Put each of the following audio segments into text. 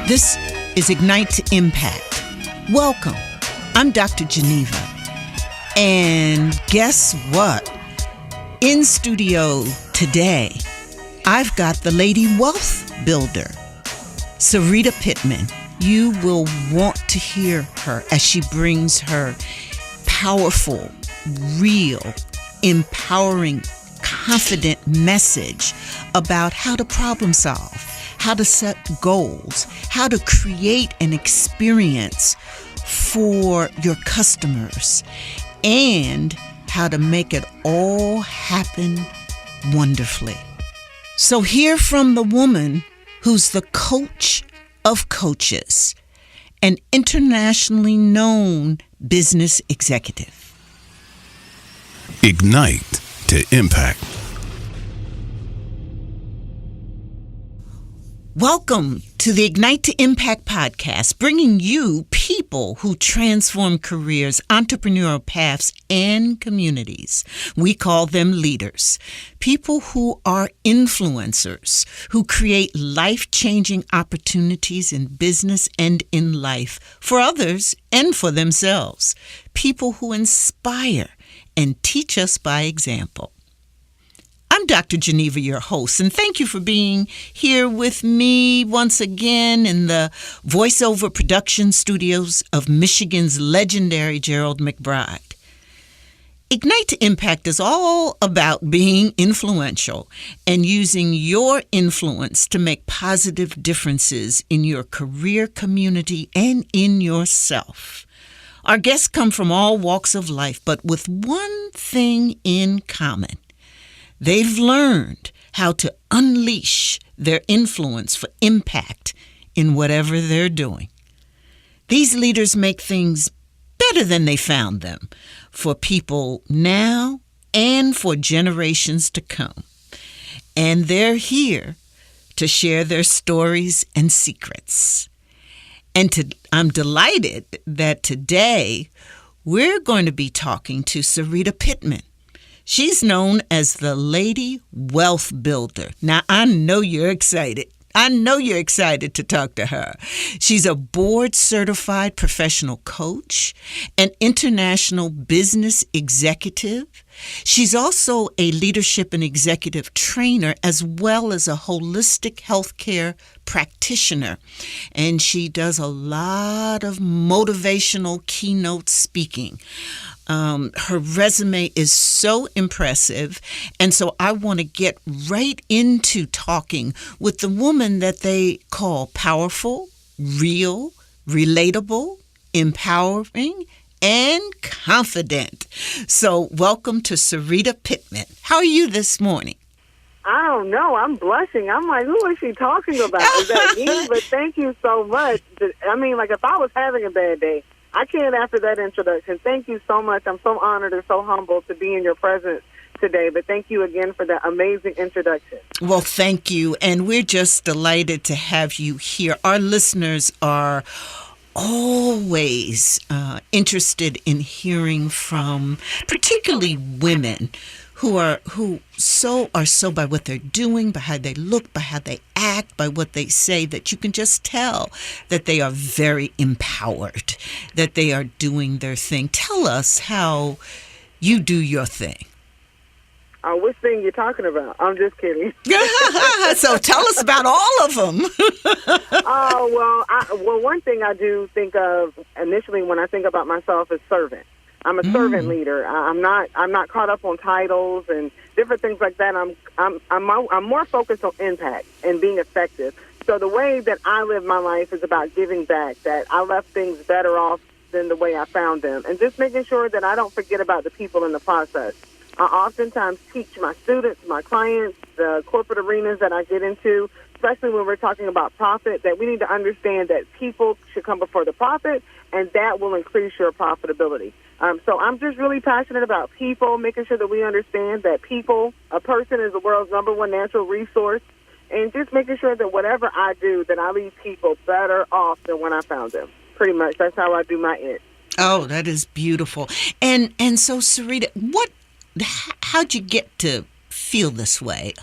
This is Ignite to Impact. Welcome. I'm Dr. Geneva. And guess what? In studio today, I've got the lady wealth builder, Sarita Pittman. You will want to hear her as she brings her powerful, real, empowering, confident message about how to problem solve, how to set goals, how to create an experience for your customers, and how to make it all happen wonderfully. So hear from the woman who's the coach of coaches, an internationally known business executive. Ignite to Impact. Welcome to the Ignite to Impact podcast, bringing you people who transform careers, entrepreneurial paths, and communities. We call them leaders, people who are influencers, who create life-changing opportunities in business and in life for others and for themselves, people who inspire and teach us by example. I'm Dr. Geneva, your host, and thank you for being here with me once again in the voiceover production studios of Michigan's legendary Gerald McBride. Ignite to Impact is all about being influential and using your influence to make positive differences in your career, community, and in yourself. Our guests come from all walks of life, but with one thing in common. They've learned how to unleash their influence for impact in whatever they're doing. These leaders make things better than they found them for people now and for generations to come. And they're here to share their stories and secrets. And I'm delighted that today we're going to be talking to Sarita Pittman. She's known as the Lady Wealth Builder. Now, I know you're excited. I know you're excited to talk to her. She's a board-certified professional coach, an international business executive. She's also a leadership and executive trainer, as well as a holistic healthcare practitioner. And she does a lot of motivational keynote speaking. Her resume is so impressive, and so I want to get right into talking with the woman that they call powerful, real, relatable, empowering, and confident. So welcome to Sarita Pittman. How are you this morning? I don't know. I'm blushing. I'm like, who is she talking about? Is that me? But thank you so much. I mean, like, if I was having a bad day, I can't after that introduction. Thank you so much. I'm so honored and so humbled to be in your presence today. But thank you again for that amazing introduction. Well, thank you. And we're just delighted to have you here. Our listeners are always interested in hearing from particularly women who are so by what they're doing, by how they look, by how they act, by what they say, that you can just tell that they are very empowered, that they are doing their thing. Tell us how you do your thing. Which thing you're talking about? I'm just kidding. So tell us about all of them. Well, one thing I do think of initially when I think about myself is servant. I'm a servant leader. I'm not caught up on titles and different things like that. I'm more focused on impact and being effective. So the way that I live my life is about giving back, that I left things better off than the way I found them, and just making sure that I don't forget about the people in the process. I oftentimes teach my students, my clients, the corporate arenas that I get into, especially when we're talking about profit, that we need to understand that people should come before the profit, and that will increase your profitability. So I'm just really passionate about people, making sure that we understand that a person is the world's number one natural resource, and just making sure that whatever I do, that I leave people better off than when I found them. Pretty much, that's how I do my it. Oh, that is beautiful. And so, Sarita, how'd you get to feel this way?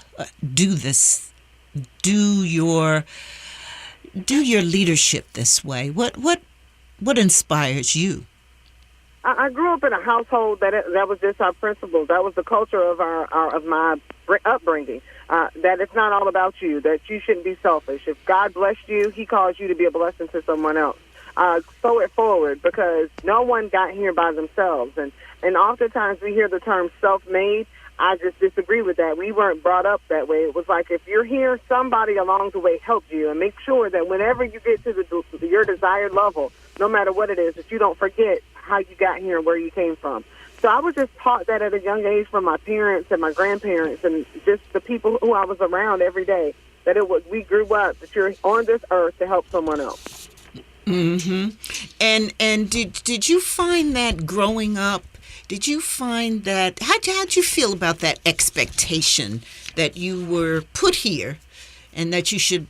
Do your do your leadership this way? What inspires you? I grew up in a household that was just our principles. That was the culture of of my upbringing. That it's not all about you. That you shouldn't be selfish. If God blessed you, He calls you to be a blessing to someone else. Sow it forward, because no one got here by themselves. And oftentimes we hear the term self-made. I just disagree with that. We weren't brought up that way. It was like, if you're here, somebody along the way helped you, and make sure that whenever you get to your desired level, no matter what it is, that you don't forget how you got here and where you came from. So I was just taught that at a young age from my parents and my grandparents and just the people who I was around every day, that we grew up, that you're on this earth to help someone else. Mm-hmm. And did you find that growing up? Did you find that, how'd you feel about that expectation that you were put here and that you should,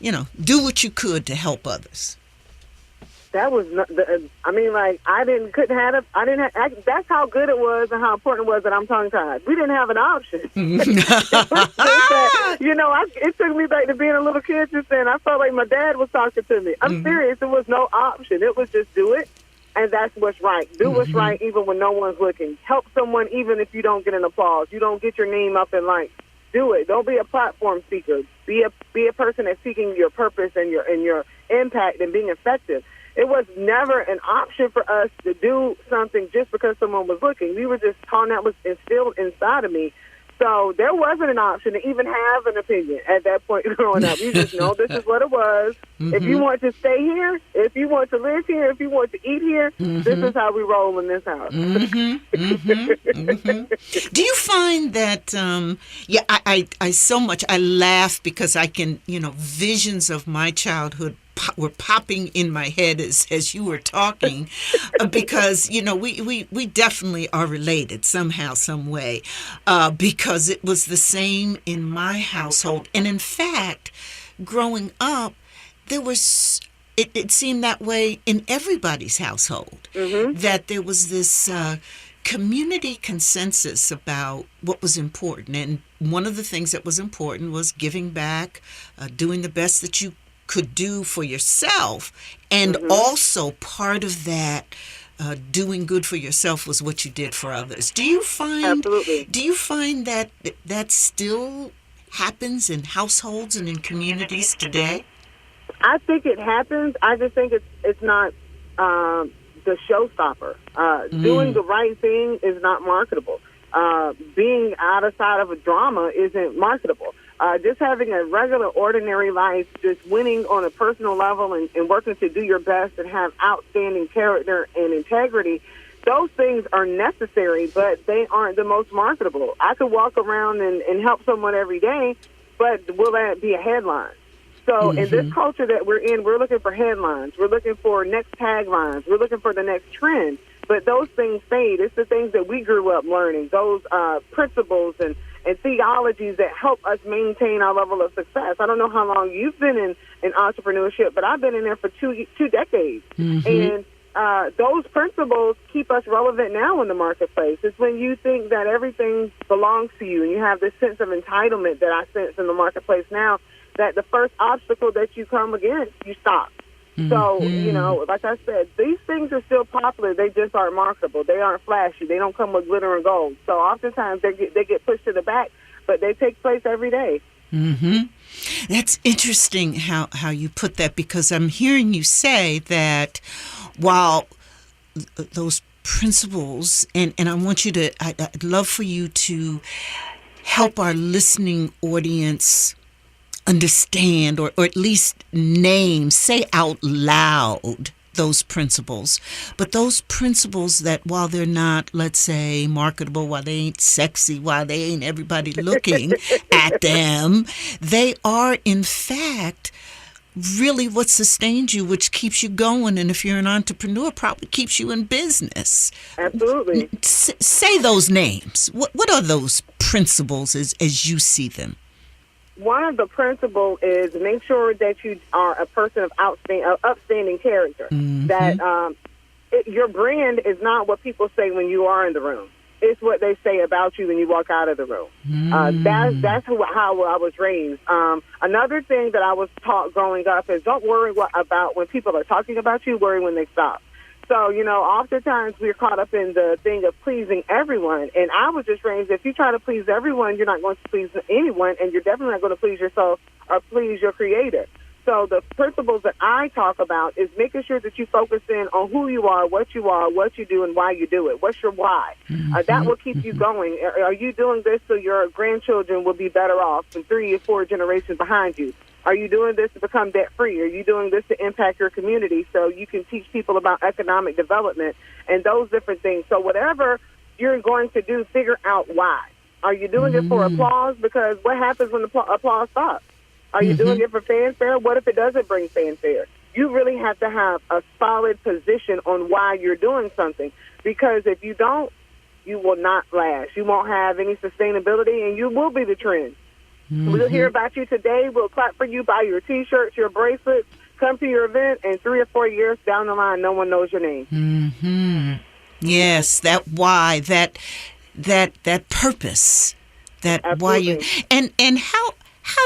do what you could to help others? That was not, that's how good it was and how important it was that I'm tongue-tied. We didn't have an option. It took me back to being a little kid just then. I felt like my dad was talking to me. I'm serious. There was no option. It was just do it, and that's what's right. Do what's right even when no one's looking. Help someone even if you don't get an applause. You don't get your name up in lights. Do it. Don't be a platform seeker. Be a person that's seeking your purpose and your impact and being effective. It was never an option for us to do something just because someone was looking. We were just taught, that was instilled inside of me. So there wasn't an option to even have an opinion at that point growing up. You just know this is what it was. If you want to stay here, if you want to live here, if you want to eat here, this is how we roll in this house. Do you find that, I so much, I laugh because I can, visions of my childhood were popping in my head as you were talking, because we definitely are related somehow, some way, because it was the same in my household. And in fact, growing up, there was it seemed that way in everybody's household, that there was this community consensus about what was important. And one of the things that was important was giving back, doing the best that you could do for yourself, and also part of that doing good for yourself was what you did for others. Do you find that that still happens in households and in communities today? I think it happens. I just think it's not the showstopper. Doing the right thing is not marketable. Being outside of a drama isn't marketable. Just having a regular, ordinary life, just winning on a personal level and working to do your best and have outstanding character and integrity, those things are necessary, but they aren't the most marketable. I could walk around and help someone every day, but will that be a headline? So in this culture that we're in, we're looking for headlines. We're looking for next taglines. We're looking for the next trend. But those things fade. It's the things that we grew up learning, those principles and theologies that help us maintain our level of success. I don't know how long you've been in entrepreneurship, but I've been in there for two decades. And those principles keep us relevant now in the marketplace. It's when you think that everything belongs to you and you have this sense of entitlement that I sense in the marketplace now, that the first obstacle that you come against, you stop. So, like I said, these things are still popular. They just aren't marketable. They aren't flashy. They don't come with glitter and gold. So oftentimes they get pushed to the back, but they take place every day. That's interesting how you put that, because I'm hearing you say that while those principles, and I want you to, I'd love for you to help our listening audience understand, or at least say out loud those principles. But those principles that, while they're not, let's say, marketable, while they ain't sexy, while they ain't everybody looking at them, they are, in fact, really what sustains you, which keeps you going. And if you're an entrepreneur, probably keeps you in business. Absolutely. Say those names. What are those principles as you see them? One of the principles is make sure that you are a person of upstanding character. That your brand is not what people say when you are in the room. it's what they say about you when you walk out of the room. That's how I was raised. Another thing that I was taught growing up is don't worry about when people are talking about you, worry when they stop. So, oftentimes we're caught up in the thing of pleasing everyone. And I was just raised, if you try to please everyone, you're not going to please anyone, and you're definitely not going to please yourself or please your creator. So the principles that I talk about is making sure that you focus in on who you are, what you do, and why you do it. What's your why? That will keep you going. Are you doing this so your grandchildren will be better off than 3 or 4 generations behind you? Are you doing this to become debt-free? Are you doing this to impact your community so you can teach people about economic development and those different things? So whatever you're going to do, figure out why. Are you doing it for applause? Because what happens when the applause stops? Are you doing it for fanfare? What if it doesn't bring fanfare? You really have to have a solid position on why you're doing something, because if you don't, you will not last. You won't have any sustainability, and you will be the trend. We'll hear about you today. We'll clap for you, buy your T-shirts, your bracelets, come to your event, and 3 or 4 years down the line, no one knows your name. Yes, that why, that purpose, that Absolutely. why you, and how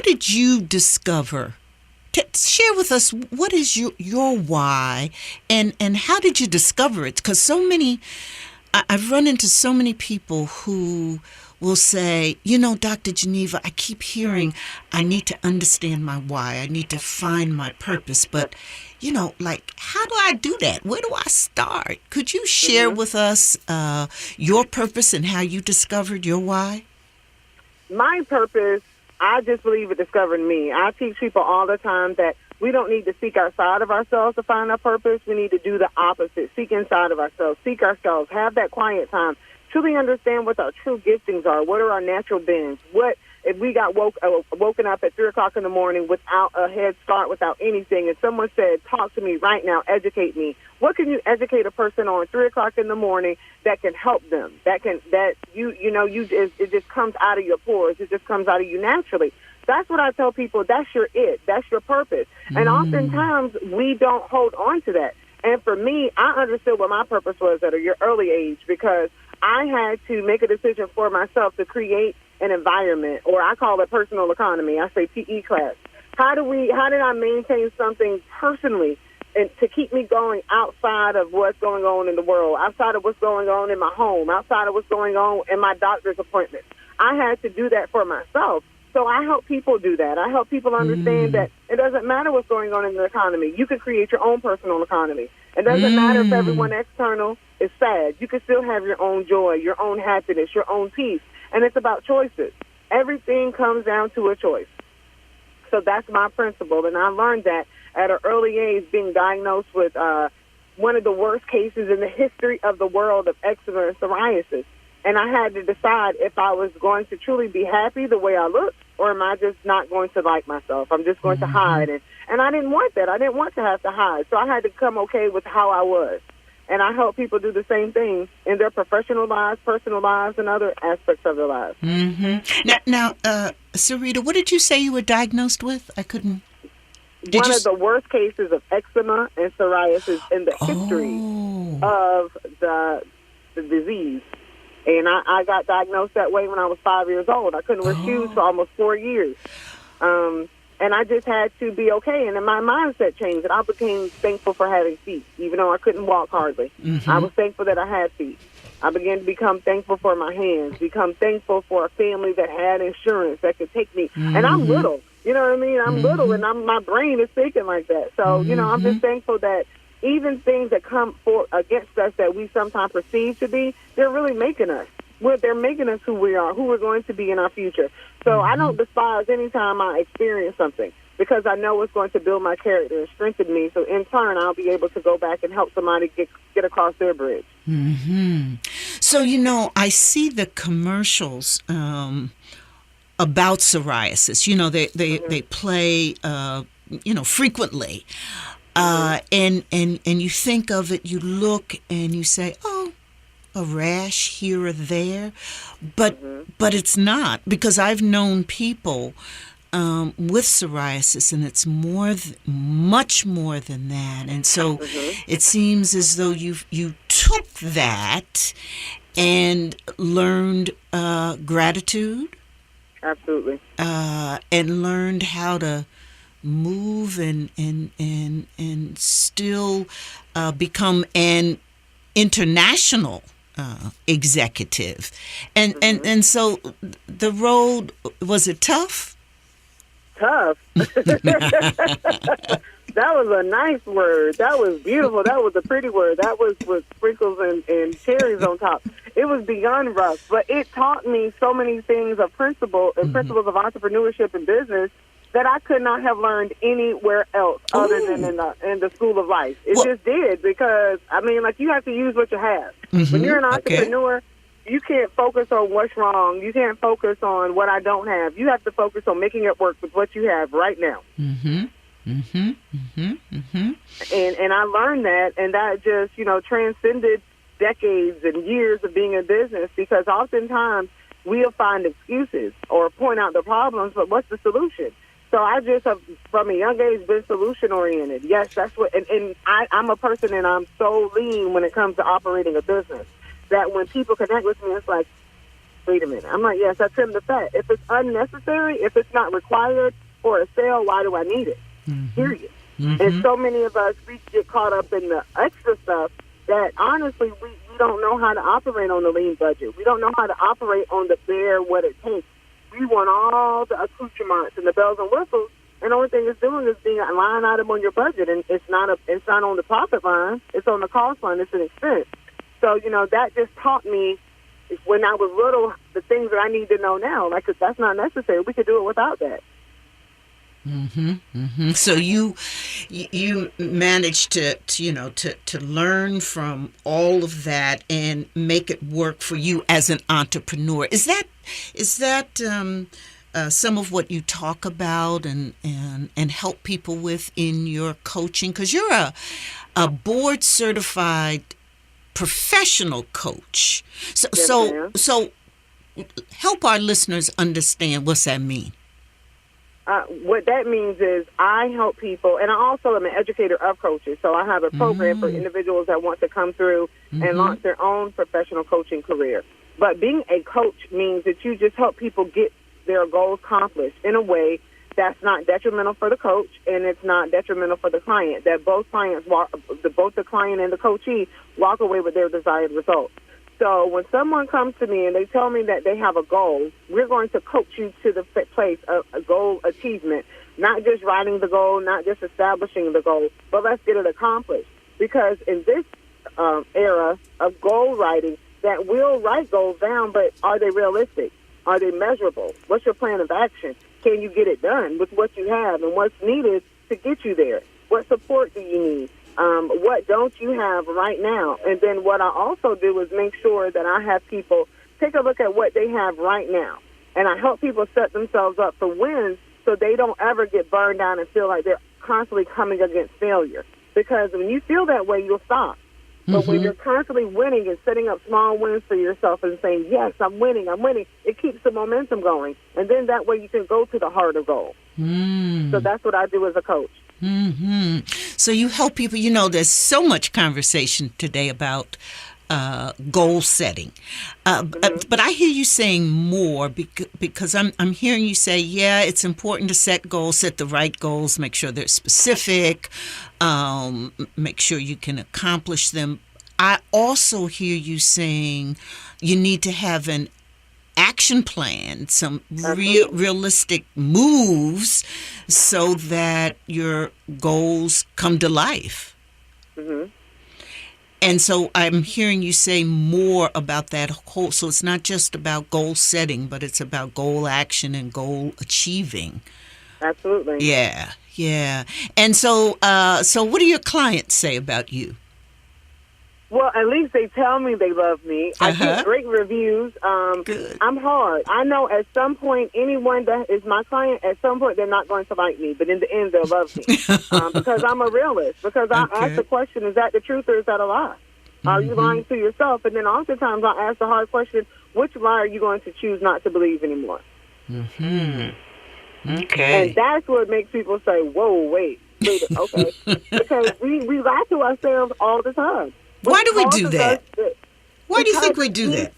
did you discover? Share with us, what is your why, and how did you discover it? Because I've run into so many people who will say, Dr. Geneva, I keep hearing I need to understand my why. I need to find my purpose. But, how do I do that? Where do I start? Could you share with us your purpose and how you discovered your why? My purpose, I just believe it discovered me. I teach people all the time that we don't need to seek outside of ourselves to find our purpose. We need to do the opposite. Seek inside of ourselves. Seek ourselves. Have that quiet time. Truly understand what our true giftings are. What are our natural bends? What if we got woken up at 3 o'clock in the morning without a head start, without anything, and someone said, talk to me right now, educate me. What can you educate a person on 3 o'clock in the morning that can help them? It just comes out of your pores. It just comes out of you naturally. That's what I tell people. That's your it. That's your purpose. And oftentimes we don't hold on to that. And for me, I understood what my purpose was at a early age, because I had to make a decision for myself to create an environment, or I call it personal economy. I say PE class. How did I maintain something personally and to keep me going outside of what's going on in the world, outside of what's going on in my home, outside of what's going on in my doctor's appointments? I had to do that for myself. So I help people do that. I help people understand that it doesn't matter what's going on in the economy. You can create your own personal economy. It doesn't matter if everyone external is sad. You can still have your own joy, your own happiness, your own peace. And it's about choices. Everything comes down to a choice. So that's my principle. And I learned that at an early age, being diagnosed with one of the worst cases in the history of the world of eczema and psoriasis. And I had to decide if I was going to truly be happy the way I look, or am I just not going to like myself? I'm just going to hide. And I didn't want that. I didn't want to have to hide. So I had to come okay with how I was. And I help people do the same thing in their professional lives, personal lives, and other aspects of their lives. Now, Sarita, what did you say you were diagnosed with? I couldn't. One of the worst cases of eczema and psoriasis in the history of the disease. And I got diagnosed that way when I was 5 years old. I couldn't wear shoes for almost 4 years. And I just had to be okay. And then my mindset changed. And I became thankful for having feet, even though I couldn't walk hardly. I was thankful that I had feet. I began to become thankful for my hands, become thankful for a family that had insurance that could take me. And I'm little. You know what I mean? I'm little, and my brain is thinking like that. So, I'm just thankful that even things that come against us that we sometimes perceive to be, they're really making us. They're making us who we are, who we're going to be in our future. So I don't despise any time I experience something, because I know it's going to build my character and strengthen me. So in turn, I'll be able to go back and help somebody get across their bridge. So, I see the commercials about psoriasis. They play, frequently. And you think of it, you look and you say, oh, a rash here or there, but it's not, because I've known people with psoriasis, and it's much more than that. And so it seems as though you took that and learned gratitude. Absolutely. And learned how to move and still become an international executive. And so the road, was it tough? Tough. That was a nice word. That was beautiful. That was a pretty word. That was with sprinkles and cherries on top. It was beyond rough, but it taught me so many things of principles of entrepreneurship and business that I could not have learned anywhere else other than in the school of life. It just did, because, I mean, like, you have to use what you have. When you're an entrepreneur, you can't focus on what's wrong. You can't focus on what I don't have. You have to focus on making it work with what you have right now. And I learned that, and that just, transcended decades and years of being in business, because oftentimes we'll find excuses or point out the problems, but what's the solution? So I just have, from a young age, been solution-oriented. Yes, that's what, and I'm a person, and I'm so lean when it comes to operating a business, that when people connect with me, it's like, wait a minute. I'm like, yes, I trim the fat. If it's unnecessary, if it's not required for a sale, why do I need it? Period. And so many of us, we get caught up in the extra stuff that, honestly, we don't know how to operate on the lean budget. We don't know how to operate on the bare what it takes. We want all the accoutrements and the bells and whistles, and the only thing it's doing is being a line item on your budget, and it's not on the profit line. It's on the cost line. It's an expense. So, that just taught me when I was little the things that I need to know now. Like, that's not necessary. We could do it without that. So you managed to learn from all of that and make it work for you as an entrepreneur. Is that some of what you talk about and help people with in your coaching? Because you're a board certified professional coach. So help our listeners understand, what's that mean? What that means is I help people, and I also am an educator of coaches. So I have a program for individuals that want to come through and launch their own professional coaching career. But being a coach means that you just help people get their goals accomplished in a way that's not detrimental for the coach, and it's not detrimental for the client. That both the client and the coachee walk away with their desired results. So when someone comes to me and they tell me that they have a goal, we're going to coach you to the place of a goal achievement, not just writing the goal, not just establishing the goal, but let's get it accomplished. Because in this era of goal writing, that we'll write goals down, but are they realistic? Are they measurable? What's your plan of action? Can you get it done with what you have, and what's needed to get you there? What support do you need? What don't you have right now? And then what I also do is make sure that I have people take a look at what they have right now. And I help people set themselves up for wins so they don't ever get burned down and feel like they're constantly coming against failure. Because when you feel that way, you'll stop. But when you're constantly winning and setting up small wins for yourself and saying, yes, I'm winning, it keeps the momentum going. And then that way you can go to the harder goal. So that's what I do as a coach. So you help people. There's so much conversation today about goal setting, but I hear you saying more because I'm hearing you say, yeah, it's important to set goals, set the right goals, make sure they're specific, make sure you can accomplish them. I also hear you saying you need to have an action plan, some realistic moves so that your goals come to life. And so I'm hearing you say more about that whole, so it's not just about goal setting, but it's about goal action and goal achieving. Absolutely. Yeah. And so what do your clients say about you? Well, at least they tell me they love me. I get great reviews. Good. I'm hard. I know at some point, anyone that is my client, at some point they're not going to like me, but in the end they'll love me because I'm a realist. Because I ask the question, is that the truth or is that a lie? Are you lying to yourself? And then oftentimes I ask the hard question, which lie are you going to choose not to believe anymore? Okay. And that's what makes people say, whoa, wait, okay. Because we lie to ourselves all the time. Why do we do that? Why do you think we do that?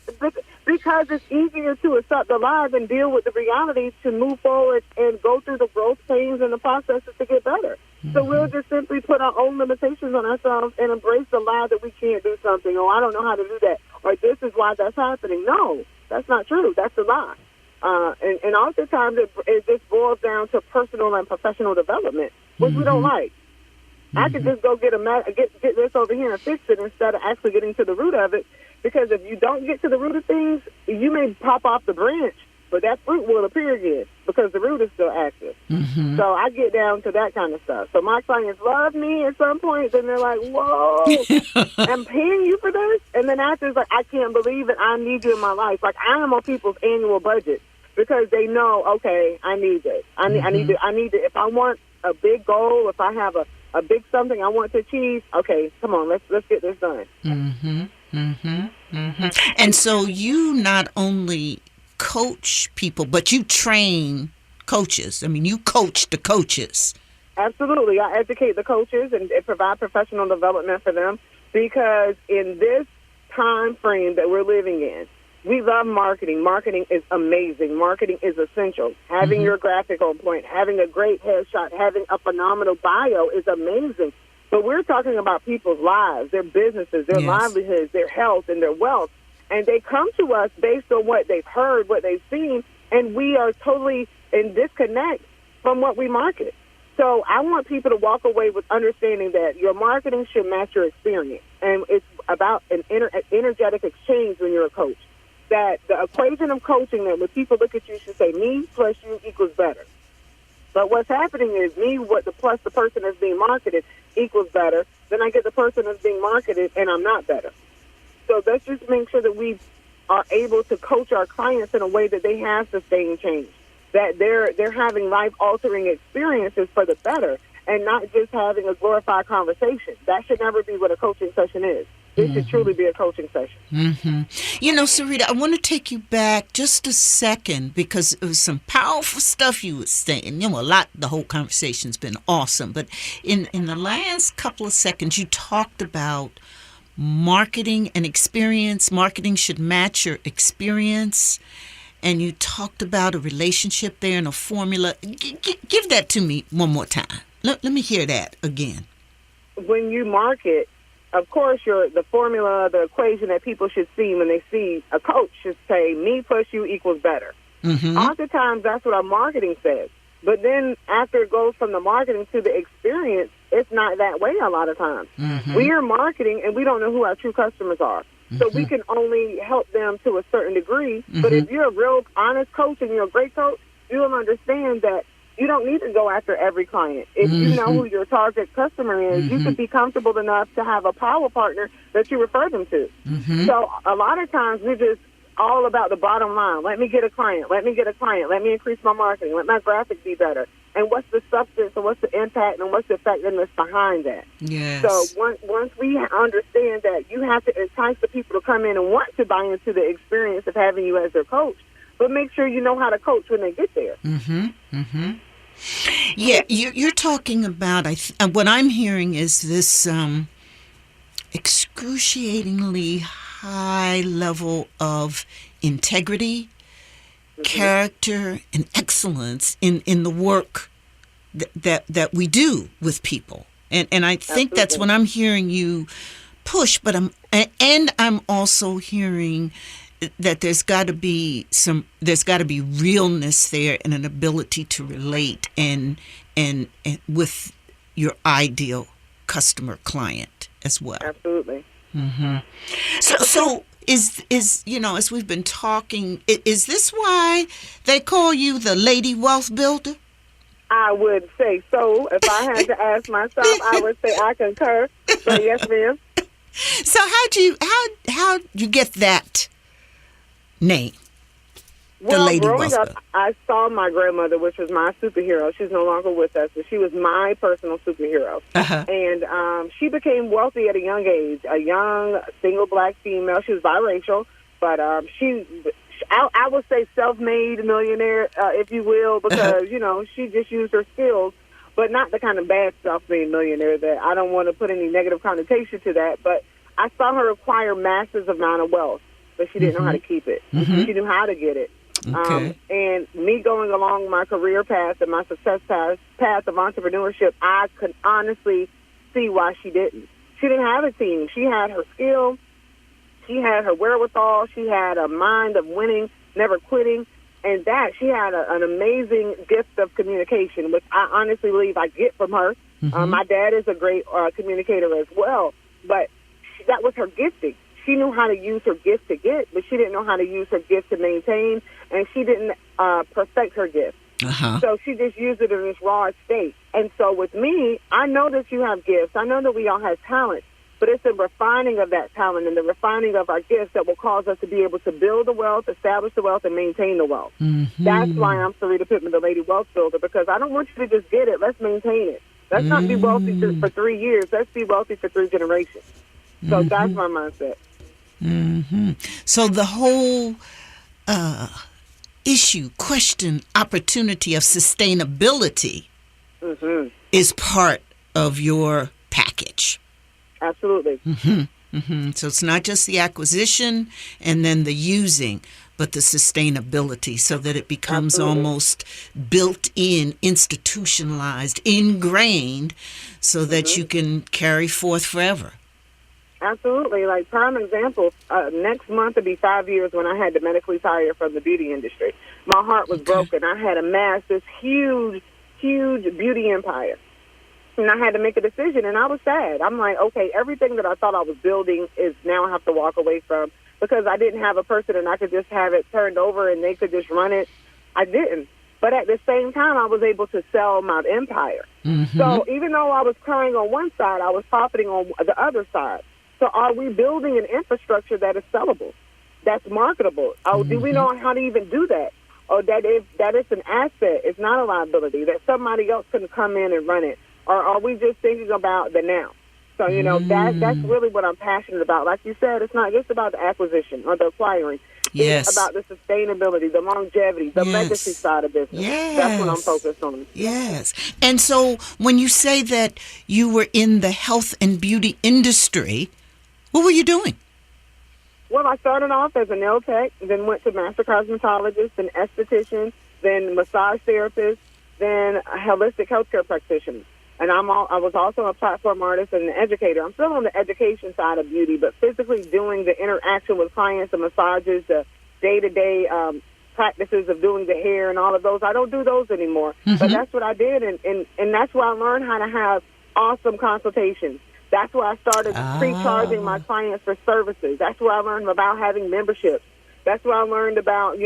Because it's easier to accept the lies and deal with the realities to move forward and go through the growth pains and the processes to get better. So we'll just simply put our own limitations on ourselves and embrace the lie that we can't do something, or I don't know how to do that, or this is why that's happening. No, that's not true. That's a lie. And oftentimes it just boils down to personal and professional development, which we don't like. I could just go get this over here and fix it instead of actually getting to the root of it. Because if you don't get to the root of things, you may pop off the branch, but that fruit will appear again because the root is still active. So I get down to that kind of stuff. So my clients love me at some point, then they're like, whoa, I'm paying you for this? And then after it's like, I can't believe it. I need you in my life. Like, I am on people's annual budget because they know, okay, I need this. I need to, if I want a big goal, if I have a big something I want to achieve, okay, come on, let's get this done. And so you not only coach people, but you train coaches. I mean, you coach the coaches. Absolutely. I educate the coaches and provide professional development for them because in this time frame that we're living in, we love marketing. Marketing is amazing. Marketing is essential. Having your graphic on point, having a great headshot, having a phenomenal bio is amazing. But we're talking about people's lives, their businesses, their livelihoods, their health, and their wealth. And they come to us based on what they've heard, what they've seen, and we are totally in disconnect from what we market. So I want people to walk away with understanding that your marketing should match your experience. And it's about an energetic exchange when you're a coach. That the equation of coaching, that when people look at you, should say me plus you equals better. But what's happening is me plus the person that's being marketed equals better. Then I get the person that's being marketed and I'm not better. So let's just make sure that we are able to coach our clients in a way that they have sustained change, that they're having life-altering experiences for the better and not just having a glorified conversation. That should never be what a coaching session is. It should truly be a coaching session. You know, Sarita, I want to take you back just a second because it was some powerful stuff you were saying. You know, the whole conversation's been awesome. But in the last couple of seconds, you talked about marketing and experience. Marketing should match your experience. And you talked about a relationship there and a formula. Give that to me one more time. Let me hear that again. When you market, of course, the formula, the equation that people should see when they see a coach should say, me plus you equals better. Oftentimes, that's what our marketing says. But then after it goes from the marketing to the experience, it's not that way a lot of times. We are marketing, and we don't know who our true customers are. So we can only help them to a certain degree. But if you're a real honest coach and you're a great coach, you'll understand that you don't need to go after every client. If you know who your target customer is, you should be comfortable enough to have a power partner that you refer them to. So a lot of times we're just all about the bottom line. Let me get a client. Let me get a client. Let me increase my marketing. Let my graphic be better. And what's the substance and what's the impact and what's the effectiveness behind that? Yes. So once we understand that you have to entice the people to come in and want to buy into the experience of having you as their coach, but make sure you know how to coach when they get there. Yeah, you're talking about, what I'm hearing is this excruciatingly high level of integrity, character, and excellence in the work that we do with people. And I think that's what I'm hearing you push, but I'm also hearing that there's got to be realness there and an ability to relate and with your ideal customer client as well. Absolutely. So is as we've been talking, is this why they call you the Lady Wealth Builder? I would say so. If I had to ask myself, I would say I concur. But yes, ma'am. So how'd you get that name? Well, growing up, I saw my grandmother, which was my superhero. She's no longer with us, but she was my personal superhero. And she became wealthy at a young age, a young single black female. She was biracial, but I would say self-made millionaire, if you will, because, she just used her skills, but not the kind of bad self-made millionaire that I don't want to put any negative connotation to that. But I saw her acquire massive amount of wealth, but she didn't know how to keep it. She knew how to get it. Okay. And me going along my career path and my success path of entrepreneurship, I could honestly see why she didn't. She didn't have a team. She had her skill. She had her wherewithal. She had a mind of winning, never quitting. And that she had an amazing gift of communication, which I honestly believe I get from her. My dad is a great communicator as well, but that was her gifting. She knew how to use her gift to get, but she didn't know how to use her gift to maintain, and she didn't perfect her gift. So she just used it in this raw state. And so with me, I know that you have gifts. I know that we all have talent, but it's the refining of that talent and the refining of our gifts that will cause us to be able to build the wealth, establish the wealth, and maintain the wealth. That's why I'm Sarita Pittman, the Lady Wealth Builder, because I don't want you to just get it. Let's maintain it. Let's not be wealthy for 3 years. Let's be wealthy for 3 generations. So that's my mindset. So the whole issue, question, opportunity of sustainability is part of your package. Absolutely. So it's not just the acquisition and then the using, but the sustainability, so that it becomes almost built in, institutionalized, ingrained, so that you can carry forth forever. Absolutely. Like, prime example, next month will be 5 years when I had to medically retire from the beauty industry. My heart was broken. I had amassed this huge beauty empire. And I had to make a decision, and I was sad. I'm like, okay, everything that I thought I was building is now I have to walk away from, because I didn't have a person and I could just have it turned over and they could just run it. I didn't. But at the same time, I was able to sell my empire. So even though I was crying on one side, I was profiting on the other side. So are we building an infrastructure that is sellable, that's marketable? Do we know how to even do that? Or that it's an asset, it's not a liability, that somebody else can come in and run it? Or are we just thinking about the now? So, that's really what I'm passionate about. Like you said, it's not just about the acquisition or the acquiring. It's about the sustainability, the longevity, the legacy side of business. That's what I'm focused on. And so when you say that you were in the health and beauty industry, what were you doing? Well, I started off as a nail tech, then went to master cosmetologist, then esthetician, then massage therapist, then a holistic healthcare practitioner. And I was also a platform artist and an educator. I'm still on the education side of beauty, but physically doing the interaction with clients, the massages, the day-to-day practices of doing the hair and all of those. I don't do those anymore. But that's what I did, and that's where I learned how to have awesome consultations. That's where I started pre-charging my clients for services. That's where I learned about having memberships. That's where I learned about,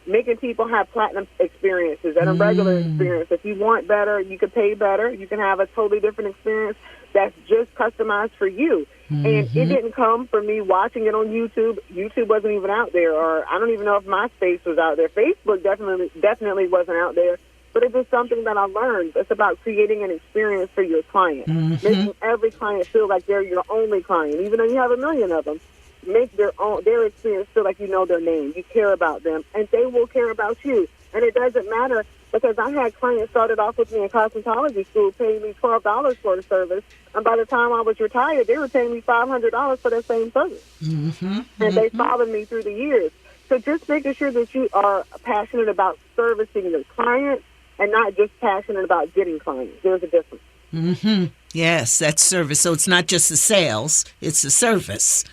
making people have platinum experiences and a regular experience. If you want better, you can pay better. You can have a totally different experience that's just customized for you. And it didn't come from me watching it on YouTube. YouTube wasn't even out there, or I don't even know if MySpace was out there. Facebook definitely wasn't out there. But it's just something that I learned. It's about creating an experience for your client, making every client feel like they're your only client, even though you have 1 million of them. Make their experience feel like you know their name, you care about them, and they will care about you. And it doesn't matter, because I had clients started off with me in cosmetology school paying me $12 for the service, and by the time I was retired, they were paying me $500 for that same service. And they followed me through the years. So just making sure that you are passionate about servicing your clients and not just passionate about getting clients. There's a difference. Yes, that's service. So it's not just the sales, it's the service.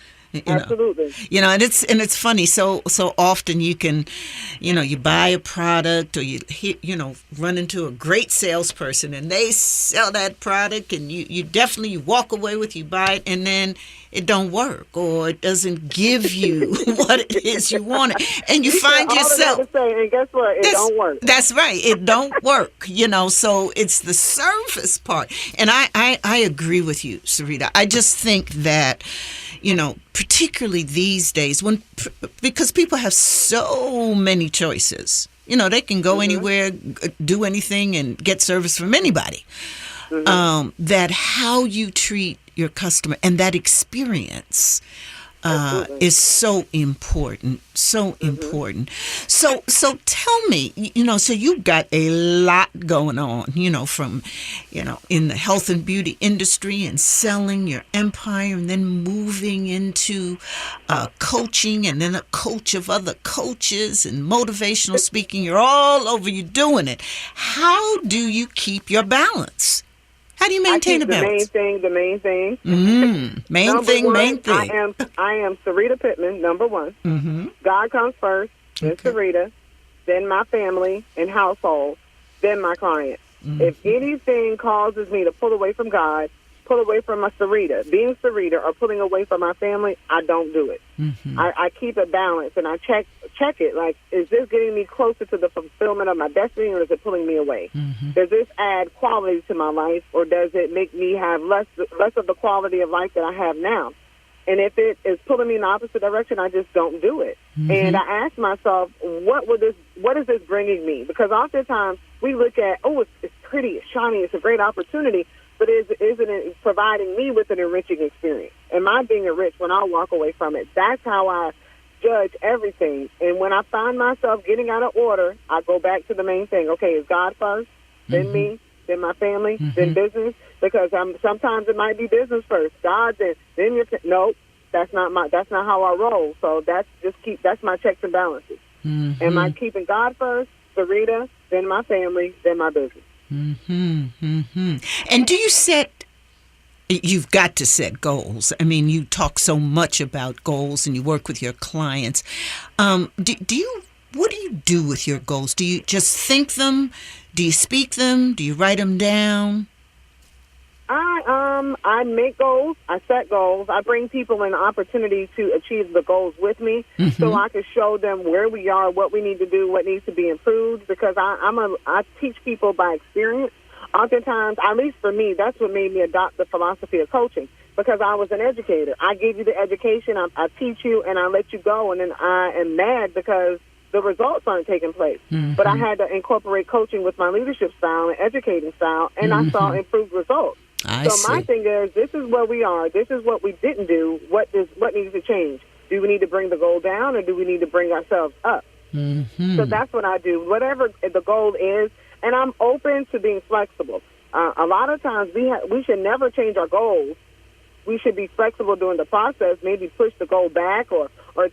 Absolutely. And it's funny. So often you can, you buy a product, or you run into a great salesperson and they sell that product, and you definitely walk away with, you buy it, and then it don't work, or it doesn't give you what it is you wanted, and you find yourself. And guess what? It don't work. That's right. It don't work. So it's the service part, and I agree with you, Sarita. I just think that, particularly these days, because people have so many choices. They can go anywhere, do anything, and get service from anybody. That how you treat your customer and that experience is so important, so important. So tell me, so you've got a lot going on, from, in the health and beauty industry and selling your empire and then moving into coaching and then a coach of other coaches and motivational speaking. You're all over, you're doing it. How do you keep your balance? How do you maintain a balance? The main thing. Main thing. I am Sarita Pittman, number one. God comes first, then Sarita, then my family and household, then my client. If anything causes me to pull away from God, pull away from my Sarita, being Sarita, or pulling away from my family, I don't do it. I keep it balanced, and I check it. Like, is this getting me closer to the fulfillment of my destiny, or is it pulling me away? Does this add quality to my life, or does it make me have less of the quality of life that I have now? And if it is pulling me in the opposite direction, I just don't do it. And I ask myself, what is this bringing me? Because oftentimes we look at, it's pretty, it's shiny, it's a great opportunity, but isn't it providing me with an enriching experience? Am I being enriched when I walk away from it? That's how I judge everything. And when I find myself getting out of order, I go back to the main thing. Okay, is God first, then me, then my family, then business? Because sometimes it might be business first, God, then your nope. That's not how I roll. So that's my checks and balances. Am I keeping God first, Sarita, then my family, then my business? And do you you've got to set goals. I mean, you talk so much about goals and you work with your clients. What do you do with your goals? Do you just think them? Do you speak them? Do you write them down? I make goals. I set goals. I bring people an opportunity to achieve the goals with me, so I can show them where we are, what we need to do, what needs to be improved. Because I teach people by experience. Oftentimes, at least for me, that's what made me adopt the philosophy of coaching. Because I was an educator. I give you the education, I teach you, and I let you go, and then I am mad because the results aren't taking place. But I had to incorporate coaching with my leadership style and educating style, and I saw improved results. My thing is, this is where we are. This is what we didn't do. What needs to change? Do we need to bring the goal down, or do we need to bring ourselves up? So that's what I do. Whatever the goal is, and I'm open to being flexible. A lot of times we should never change our goals. We should be flexible during the process, maybe push the goal back or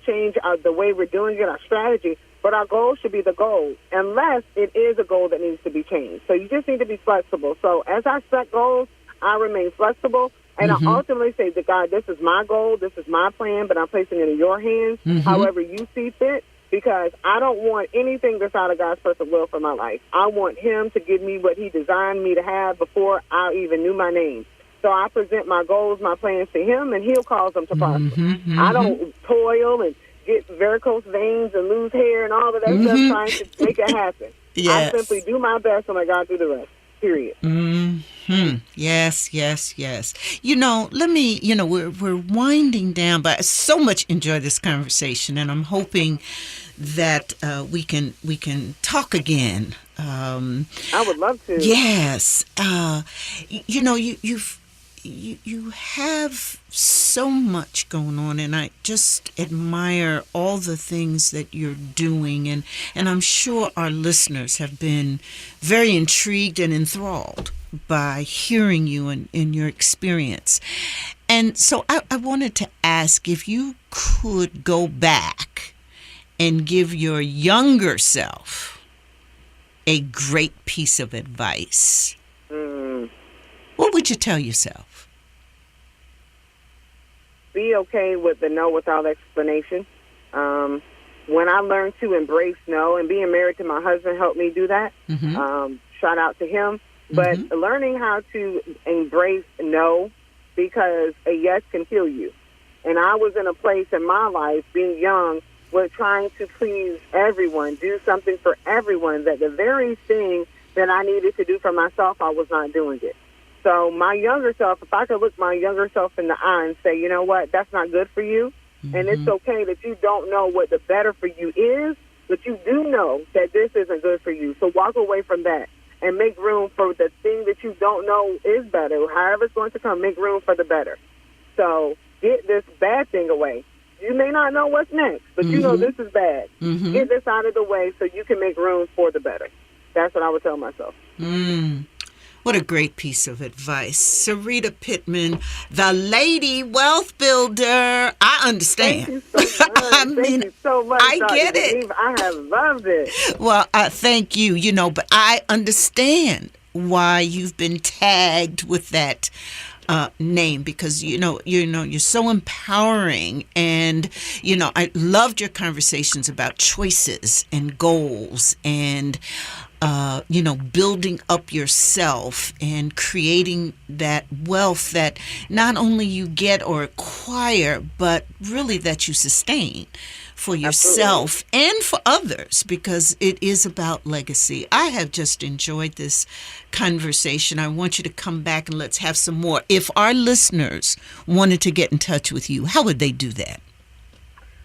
change the way we're doing it, our strategy. But our goal should be the goal, unless it is a goal that needs to be changed. So you just need to be flexible. So as I set goals, I remain flexible, and I ultimately say to God, this is my goal, this is my plan, but I'm placing it in your hands, however you see fit, because I don't want anything that's out of God's perfect will for my life. I want him to give me what he designed me to have before I even knew my name. So I present my goals, my plans to him, and he'll cause them to prosper. I don't toil and get varicose veins and lose hair and all of that stuff trying to make it happen. I simply do my best and let God do the rest. Period. Yes. We're winding down, but I so much enjoy this conversation, and I'm hoping that we can talk again. I would love to. Yes. You have so much going on, and I just admire all the things that you're doing, and I'm sure our listeners have been very intrigued and enthralled by hearing you and your experience. And so I wanted to ask if you could go back and give your younger self a great piece of advice. What would you tell yourself? Be okay with the no without explanation. When I learned to embrace no, and being married to my husband helped me do that. Shout out to him. But learning how to embrace no, because a yes can kill you. And I was in a place in my life, being young, where trying to please everyone, do something for everyone, that the very thing that I needed to do for myself, I was not doing it. So my younger self, if I could look my younger self in the eye and say, you know what, that's not good for you, and it's okay that you don't know what the better for you is, but you do know that this isn't good for you. So walk away from that and make room for the thing that you don't know is better. However it's going to come, make room for the better. So get this bad thing away You may not know what's next, but you know this is bad. Get this out of the way so you can make room for the better. That's what I would tell myself. What a great piece of advice. Sarita Pittman, the lady wealth builder. I understand. Thank you so much. Thank you so much. I Dr. get it. Geneva. I have loved it. Well, thank you. But I understand why you've been tagged with that name, because you're so empowering, and I loved your conversations about choices and goals and building up yourself and creating that wealth that not only you get or acquire, but really that you sustain for yourself and for others, because it is about legacy. I have just enjoyed this conversation. I want you to come back and let's have some more. If our listeners wanted to get in touch with you, how would they do that?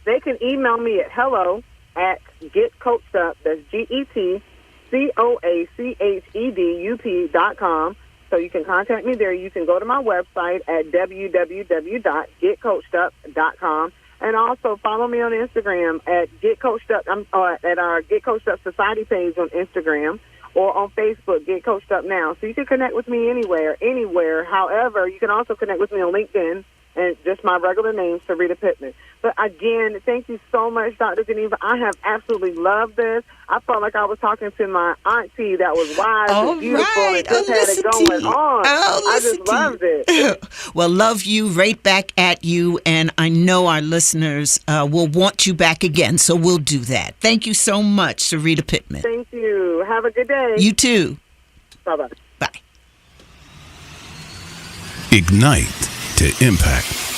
They can email me at hello@getcoachedup, that's GetCoachedup.com. So you can contact me there. You can go to my website at www.getcoachedup.com. And also follow me on Instagram at Get Coached Up. At our Get Coached Up Society page on Instagram, or on Facebook, Get Coached Up Now. So you can connect with me anywhere. However, you can also connect with me on LinkedIn, and just my regular name, Sarita Pittman. But again, thank you so much, Dr. Geneva. I have absolutely loved this. I felt like I was talking to my auntie that was wise and beautiful and just had it going on. I just loved it. Well, love you, right back at you, and I know our listeners will want you back again, so we'll do that. Thank you so much, Sarita Pittman. Thank you. Have a good day. You too. Bye-bye. Bye. Ignite to impact.